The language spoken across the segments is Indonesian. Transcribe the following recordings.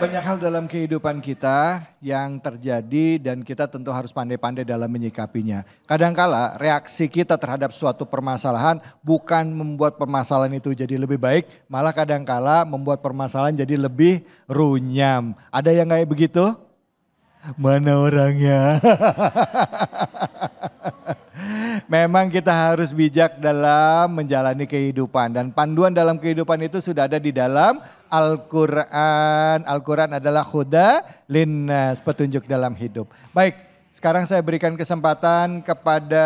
Banyak hal dalam kehidupan kita yang terjadi dan kita tentu harus pandai-pandai dalam menyikapinya. Kadangkala reaksi kita terhadap suatu permasalahan bukan membuat permasalahan itu jadi lebih baik, malah kadangkala membuat permasalahan jadi lebih runyam. Ada yang kayak begitu? Mana orangnya? Memang kita harus bijak dalam menjalani kehidupan dan panduan dalam kehidupan itu sudah ada di dalam Al-Quran. Al-Quran adalah huda linnas, petunjuk dalam hidup. Baik, sekarang saya berikan kesempatan kepada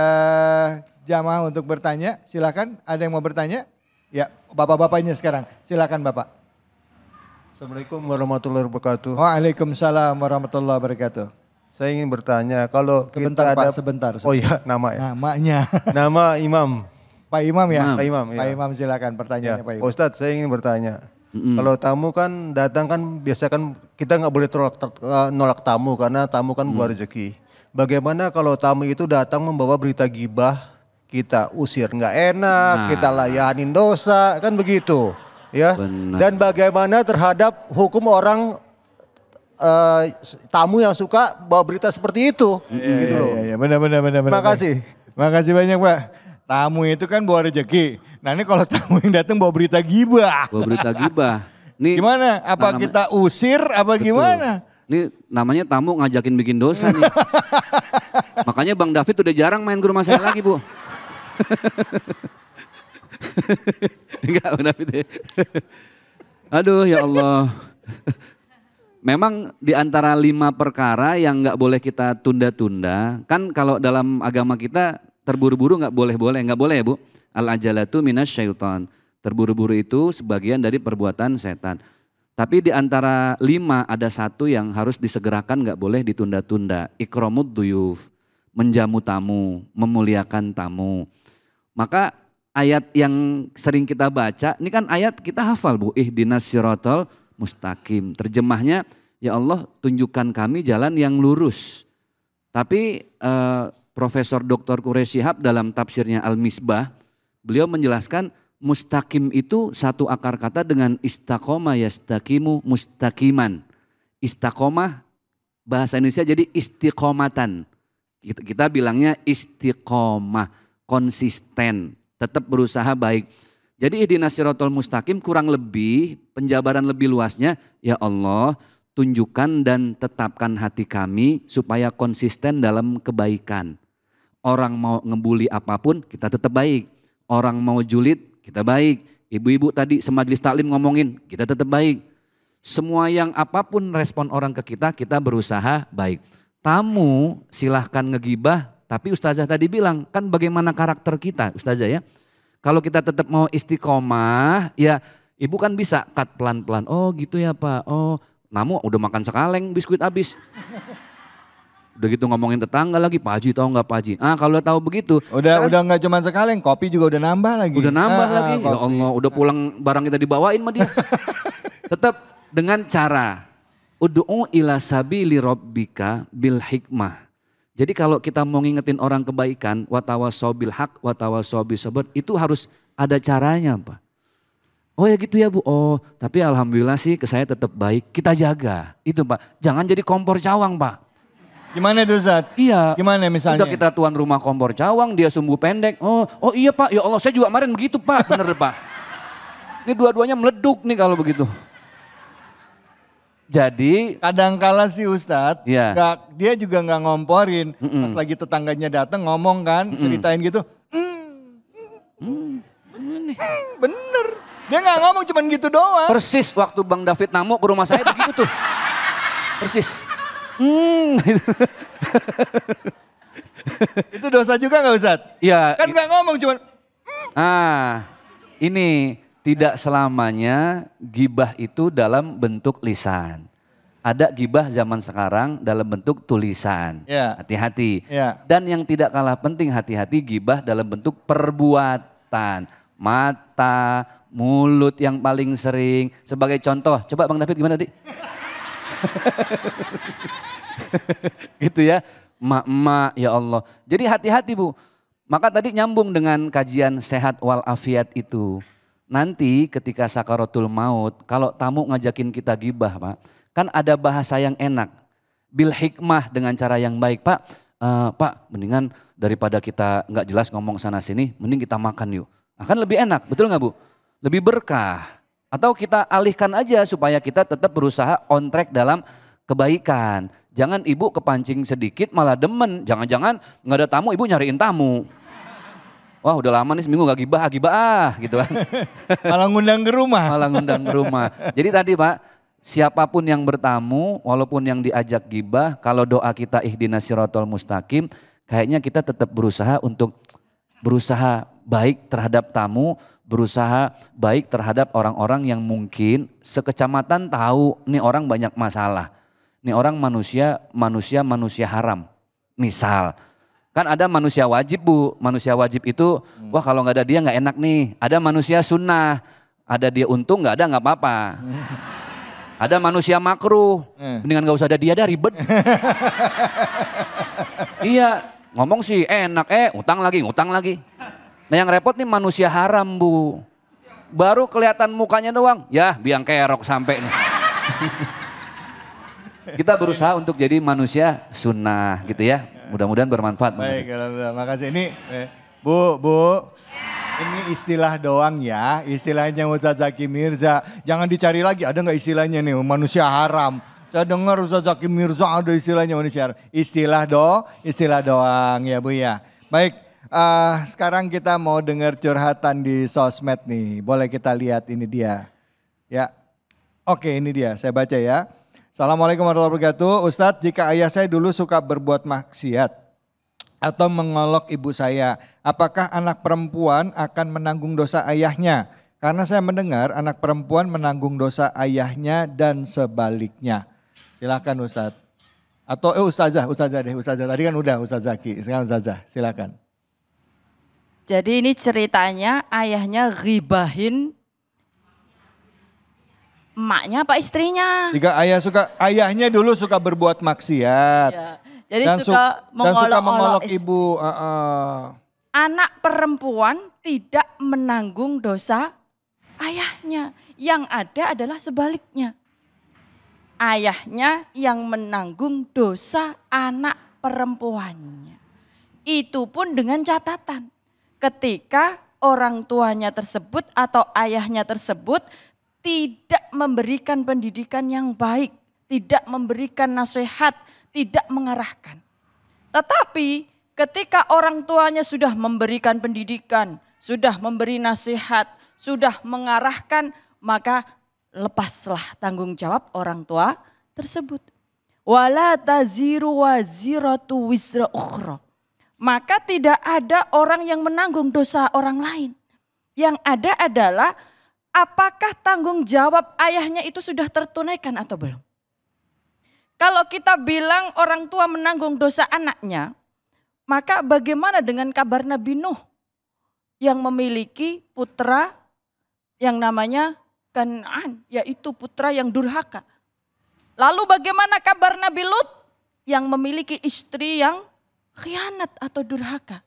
jamaah untuk bertanya. Silakan, ada yang mau bertanya? Ya, bapak-bapaknya sekarang. Silakan Bapak. Assalamualaikum warahmatullahi wabarakatuh. Waalaikumsalam warahmatullahi wabarakatuh. Saya ingin bertanya, kalau Sebentar kita ada... Pak, sebentar. Oh iya, nama ya? Namanya. Nama Imam. Pak Imam ya? Pak Imam, ya. Pak Imam silakan pertanyaannya Ya. Pak Imam. Ustadz, saya ingin bertanya. Kalau tamu kan datang kan biasa kan kita nggak boleh nolak tamu karena tamu kan buat rezeki. Bagaimana kalau tamu itu datang membawa berita gibah, kita usir nggak enak, kita layanin dosa, kan begitu. Ya. Benar. Dan bagaimana terhadap hukum orang tamu yang suka bawa berita seperti itu, gitu loh. Iya, benar. Terima kasih. Makasih banyak Pak. Tamu itu kan bawa rezeki. Nah ini kalau tamu yang datang bawa berita gibah. Bawa berita gibah. Nih, Gimana? Apa kita usir apa betul. gimana? Ini namanya tamu ngajakin bikin dosa nih. Makanya Bang David udah jarang main ke rumah saya lagi Bu. Enggak Bang David ya. Aduh ya Allah. Memang di antara 5 perkara yang nggak boleh kita tunda-tunda, kan kalau dalam agama kita terburu-buru nggak boleh ya Bu. Al-ajalatu minasyaiton. Terburu-buru itu sebagian dari perbuatan setan. Tapi di antara 5 ada 1 yang harus disegerakan, nggak boleh ditunda-tunda. Ikramud duyuf, menjamu tamu, memuliakan tamu. Maka ayat yang sering kita baca, ini kan ayat kita hafal Bu, ihdinas siratal mustaqim. Terjemahnya, ya Allah tunjukkan kami jalan yang lurus. Tapi Profesor Dr. Quraish Shihab dalam tafsirnya Al-Misbah, beliau menjelaskan mustaqim itu satu akar kata dengan istaqomah yastaqimu mustaqiman. Istiqomah bahasa Indonesia jadi istiqomatan. Kita bilangnya istiqomah, konsisten, tetap berusaha baik. Jadi ihdinas siratal mustaqim kurang lebih penjabaran lebih luasnya, ya Allah tunjukkan dan tetapkan hati kami supaya konsisten dalam kebaikan. Orang mau ngebully apapun kita tetap baik. Orang mau julid kita baik. Ibu-ibu tadi semajlis taklim ngomongin kita tetap baik. Semua yang apapun respon orang ke kita, kita berusaha baik. Tamu silahkan ngegibah, tapi Ustazah tadi bilang kan bagaimana karakter kita Ustazah ya. Kalau kita tetap mau istiqomah, ya ibu kan bisa cut pelan-pelan. Oh gitu ya Pak, oh namu udah makan sekaleng biskuit habis. Udah gitu ngomongin tetangga lagi, Pak Haji tahu nggak Pak Haji? Ah kalau tahu begitu. Udah nggak cuma sekaleng, kopi juga udah nambah lagi. Udah nambah lagi, kopi. ya Allah udah pulang barang kita dibawain sama dia. Tetap dengan cara, ud'u ila sabili rabbika bil hikmah. Jadi kalau kita mau ngingetin orang kebaikan, watawasau bil haq, watawasau bis sabr, itu harus ada caranya Pak. Oh ya gitu ya Bu, oh tapi alhamdulillah sih ke saya tetap baik, kita jaga. Itu Pak, jangan jadi kompor cawang Pak. Gimana itu Ustaz? Iya. Gimana misalnya? Udah kita tuan rumah kompor cawang, dia sumbu pendek. Oh iya Pak, ya Allah saya juga kemarin begitu Pak, bener Pak. Ini dua-duanya meleduk nih kalau begitu. Jadi kadangkala sih Ustadz, ya. dia juga nggak ngomporin. Pas lagi tetangganya datang ngomong kan, ceritain gitu. Bener, dia nggak ngomong cuman gitu doang. Persis waktu Bang David namu ke rumah saya begitu tuh. Persis. Itu dosa juga nggak Ustadz? Ya. Kan nggak ngomong cuman. Ini tidak selamanya gibah itu dalam bentuk lisan. Ada gibah zaman sekarang dalam bentuk tulisan. Ya. Hati-hati. Ya. Dan yang tidak kalah penting hati-hati gibah dalam bentuk perbuatan. Mata, mulut yang paling sering. Sebagai contoh, coba Bang David gimana tadi? Gitu ya. Emak-emak ya Allah. Jadi hati-hati Bu. Maka tadi nyambung dengan kajian sehat walafiat itu. Nanti ketika sakaratul maut, kalau tamu ngajakin kita gibah Pak, kan ada bahasa yang enak. Bil hikmah dengan cara yang baik. Pak mendingan daripada kita nggak jelas ngomong sana sini, mending kita makan yuk. Nah, kan lebih enak, betul nggak Bu? Lebih berkah. Atau kita alihkan aja supaya kita tetap berusaha on track dalam kebaikan. Jangan ibu kepancing sedikit malah demen. Jangan-jangan nggak ada tamu, ibu nyariin tamu. Wah udah lama nih seminggu gak gibah gitu kan. Malah ngundang ke rumah. Malah ngundang ke rumah. Jadi tadi Pak, siapapun yang bertamu, walaupun yang diajak gibah, kalau doa kita ihdinas siratal mustaqim, kayaknya kita tetap berusaha untuk berusaha baik terhadap tamu, berusaha baik terhadap orang-orang yang mungkin sekecamatan tahu nih orang banyak masalah. Nih orang manusia haram. Misal, kan ada manusia wajib Bu, manusia wajib itu wah kalau nggak ada dia nggak enak nih. Ada manusia sunnah, ada dia untung nggak ada nggak apa-apa. Ada manusia makruh, mendingan nggak usah ada dia dah ribet. Iya, ngomong sih enak, utang lagi. Nah yang repot nih manusia haram Bu. Baru kelihatan mukanya doang, ya biang kerok sampai nih. Kita berusaha untuk jadi manusia sunnah gitu ya. Mudah-mudahan bermanfaat. Baik, alhamdulillah. Makasih. Ini Bu, ini istilah doang ya. Istilahnya Ustaz Zaki Mirza. Jangan dicari lagi, ada nggak istilahnya nih manusia haram. Saya dengar Ustaz Zaki Mirza ada istilahnya manusia haram. Istilah doang ya Bu ya. Baik, sekarang kita mau dengar curhatan di sosmed nih. Boleh kita lihat ini dia. Ya, oke ini dia, saya baca ya. Assalamualaikum warahmatullahi wabarakatuh. Ustadz, jika ayah saya dulu suka berbuat maksiat atau mengolok ibu saya, apakah anak perempuan akan menanggung dosa ayahnya? Karena saya mendengar anak perempuan menanggung dosa ayahnya dan sebaliknya. Silakan Ustadz. Atau Ustazah deh, Ustazah. Tadi kan udah Ustaz Zaki, sekarang Ustazah, silakan. Jadi ini ceritanya ayahnya ghibahin emaknya apa istrinya? Jika ayahnya dulu suka berbuat maksiat. Ya, jadi suka mengolok ibu. Anak perempuan tidak menanggung dosa ayahnya. Yang ada adalah sebaliknya. Ayahnya yang menanggung dosa anak perempuannya. Itu pun dengan catatan. Ketika orang tuanya tersebut atau ayahnya tersebut tidak memberikan pendidikan yang baik, tidak memberikan nasihat, tidak mengarahkan. Tetapi ketika orang tuanya sudah memberikan pendidikan, sudah memberi nasihat, sudah mengarahkan, maka lepaslah tanggung jawab orang tua tersebut. Wala taziru waziratu wizra ukhra. Maka tidak ada orang yang menanggung dosa orang lain. Yang ada adalah apakah tanggung jawab ayahnya itu sudah tertunaikan atau belum? Kalau kita bilang orang tua menanggung dosa anaknya, maka bagaimana dengan kabar Nabi Nuh yang memiliki putra yang namanya Kan'an, yaitu putra yang durhaka. Lalu bagaimana kabar Nabi Lut yang memiliki istri yang khianat atau durhaka?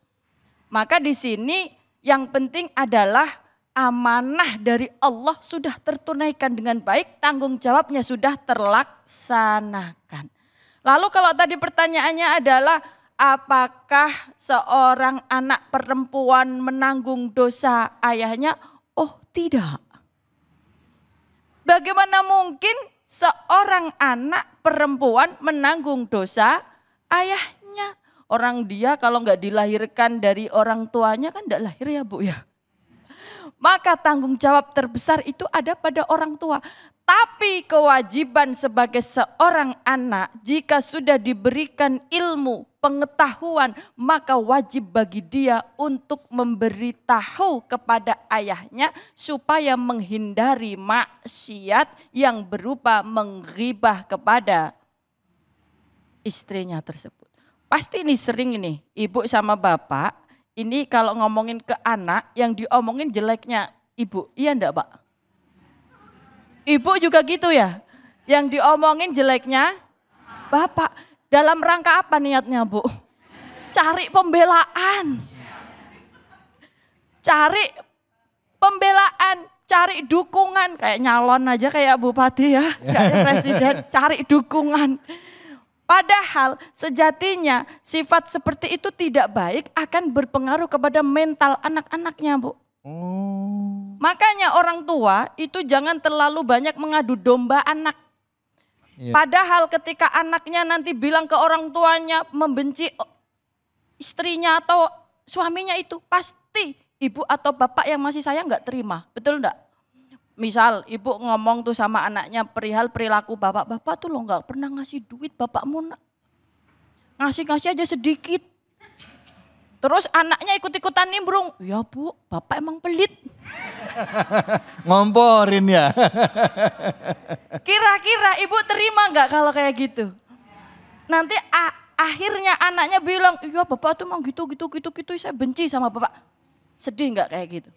Maka di sini yang penting adalah amanah dari Allah sudah tertunaikan dengan baik, tanggung jawabnya sudah terlaksanakan. Lalu kalau tadi pertanyaannya adalah apakah seorang anak perempuan menanggung dosa ayahnya? Oh tidak. Bagaimana mungkin seorang anak perempuan menanggung dosa ayahnya? Orang dia kalau nggak dilahirkan dari orang tuanya kan nggak lahir ya Bu ya. Maka tanggung jawab terbesar itu ada pada orang tua. Tapi kewajiban sebagai seorang anak jika sudah diberikan ilmu, pengetahuan, maka wajib bagi dia untuk memberitahu kepada ayahnya supaya menghindari maksiat yang berupa menggibah kepada istrinya tersebut. Pasti ini sering ini, ibu sama bapak. Ini kalau ngomongin ke anak yang diomongin jeleknya ibu, iya enggak Pak? Ibu juga gitu ya, yang diomongin jeleknya bapak. Dalam rangka apa niatnya Bu? Cari pembelaan. Cari pembelaan. cari dukungan. Kayak nyalon aja kayak bupati ya, kayak presiden, cari dukungan. Padahal sejatinya sifat seperti itu tidak baik, akan berpengaruh kepada mental anak-anaknya, Bu. Makanya orang tua itu jangan terlalu banyak mengadu domba anak. Padahal ketika anaknya nanti bilang ke orang tuanya membenci istrinya atau suaminya, itu pasti ibu atau bapak yang masih sayang nggak terima, betul enggak? Misal ibu ngomong tuh sama anaknya perihal perilaku bapak tuh lo nggak pernah ngasih duit bapakmu, nak. Ngasih aja sedikit. Terus anaknya ikut-ikutan nimbrung, ya Bu, bapak emang pelit. Ngomporin ya. Kira-kira ibu terima nggak kalau kayak gitu? Nanti akhirnya anaknya bilang, iya bapak tuh emang gitu, saya benci sama bapak. Sedih nggak kayak gitu?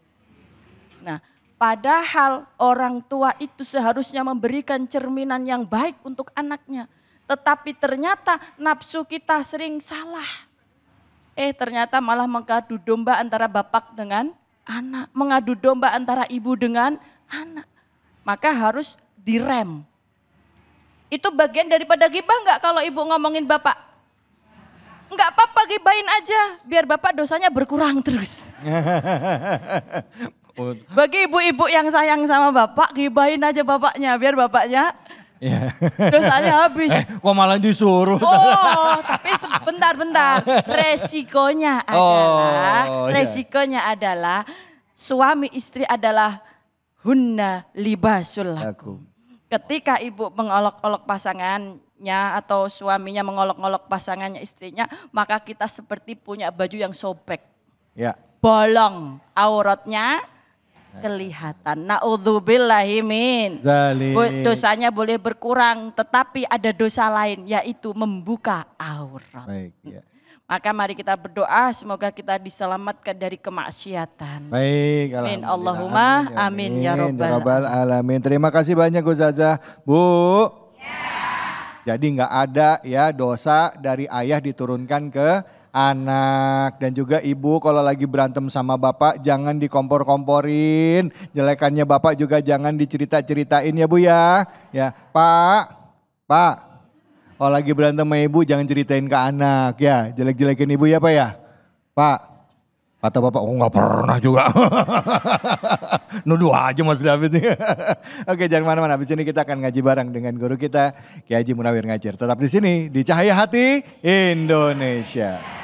Nah, padahal orang tua itu seharusnya memberikan cerminan yang baik untuk anaknya. Tetapi ternyata nafsu kita sering salah. Ternyata malah mengadu domba antara bapak dengan anak. Mengadu domba antara ibu dengan anak. Maka harus direm. Itu bagian daripada gibah nggak kalau ibu ngomongin bapak? Nggak apa-apa, gibahin aja. Biar bapak dosanya berkurang terus. Bagi ibu-ibu yang sayang sama bapak, gibahin aja bapaknya. Biar bapaknya dosanya habis. Kok malah disuruh? Oh, tapi bentar. Resikonya adalah suami istri adalah hunna libasul lakum. Ketika ibu mengolok-olok pasangannya atau suaminya mengolok-olok pasangannya istrinya, maka kita seperti punya baju yang sobek. Ya. Bolong auratnya kelihatan. Na'udzubillahi min. Dosanya boleh berkurang, tetapi ada dosa lain, yaitu membuka aurat. Baik, ya. Maka mari kita berdoa semoga kita diselamatkan dari kemaksiatan. Baik, amin. Allahumma amin ya rabbal alamin. Terima kasih banyak Ustazah. Bu. Jadi nggak ada ya dosa dari ayah diturunkan ke anak, dan juga ibu kalau lagi berantem sama bapak jangan dikompor-komporin, jelekannya bapak juga jangan dicerita-ceritain ya Bu ya. Ya, Pak, kalau lagi berantem sama ibu jangan ceritain ke anak ya, jelek-jelekin ibu ya Pak ya. Pak, kata bapak, oh nggak pernah juga. Nuduh aja Mas David. Oke, jangan mana-mana, habis ini kita akan ngaji bareng dengan guru kita Kiai Haji Munawir Ngajir. Tetap di sini di Cahaya Hati Indonesia.